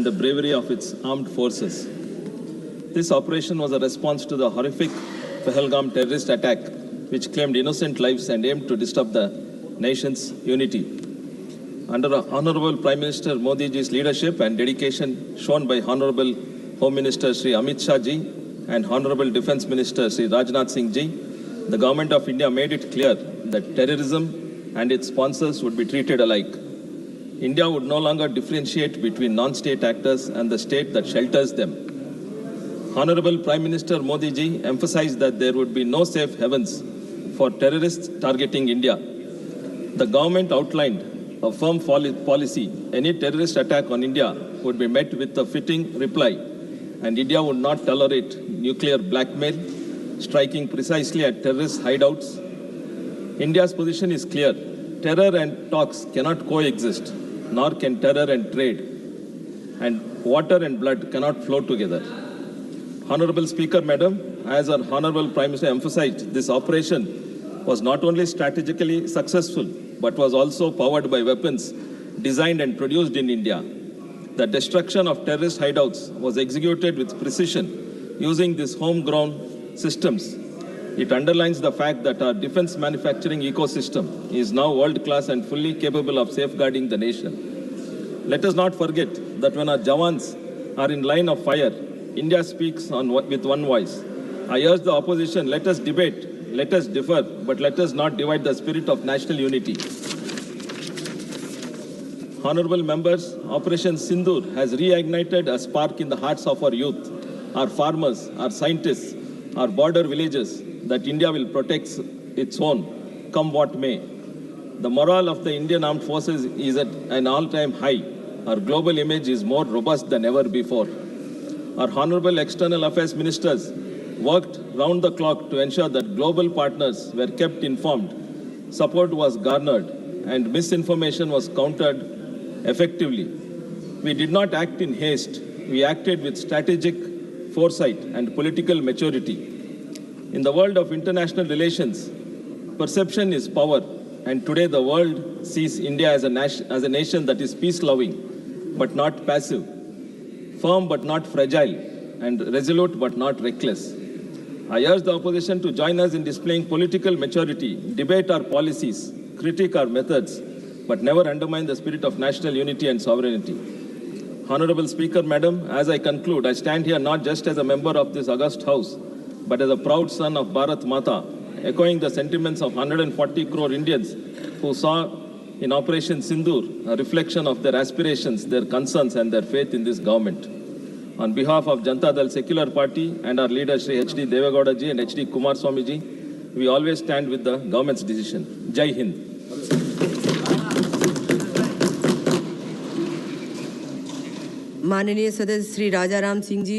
the bravery of its armed forces. This operation was a response to the horrific Pahalgam terrorist attack, which claimed innocent lives and aimed to disturb the nation's unity. Under Honorable Prime Minister Modi ji's leadership and dedication shown by Honorable Home Minister Sri Amit Shah ji and Honorable Defence Minister Sri Rajnath Singh ji, the Government of India made it clear that terrorism and its sponsors would be treated alike. India would no longer differentiate between non-state actors and the state that shelters them. Honorable Prime Minister Modi ji emphasized that there would be no safe havens for terrorists targeting India. The government outlined a firm policy. Any terrorist attack on India would be met with a fitting reply, and India would not tolerate nuclear blackmail, striking precisely at terrorist hideouts. India's position is clear. Terror and talks cannot coexist, nor can terror and trade. And water and blood cannot flow together. Honorable Speaker, Madam, as our Honorable Prime Minister emphasized, this operation was not only strategically successful, but was also powered by weapons designed and produced in India. The destruction of terrorist hideouts was executed with precision using these homegrown systems. It underlines the fact that our defense manufacturing ecosystem is now world-class and fully capable of safeguarding the nation. Let us not forget that when our Jawans are in line of fire, India speaks with one voice. I urge the opposition, let us debate, let us differ, but let us not divide the spirit of national unity. Honorable members, Operation Sindoor has reignited a spark in the hearts of our youth, our farmers, our scientists, our border villages, that India will protect its own, come what may. The morale of the Indian Armed Forces is at an all-time high. Our global image is more robust than ever before. Our Honorable External Affairs Ministers worked round the clock to ensure that global partners were kept informed, support was garnered, and misinformation was countered effectively. We did not act in haste. We acted with strategic foresight and political maturity. In the world of international relations, perception is power, and today the world sees India as a nation that is peace-loving but not passive, firm but not fragile, and resolute but not reckless. I urge the opposition to join us in displaying political maturity, debate our policies, critique our methods, but never undermine the spirit of national unity and sovereignty. Honorable Speaker, Madam, as I conclude, I stand here not just as a member of this august House, but as a proud son of Bharat Mata, echoing the sentiments of 140 crore Indians who saw in Operation Sindoor a reflection of their aspirations, their concerns, and their faith in this government. On behalf of Janata Dal Secular Party and our leaders Shri H.D. Devegowda ji and H.D. Kumaraswamy ji, we always stand with the government's decision. Jai Hind. माननीय सदस्य श्री राजा राम सिंह जी,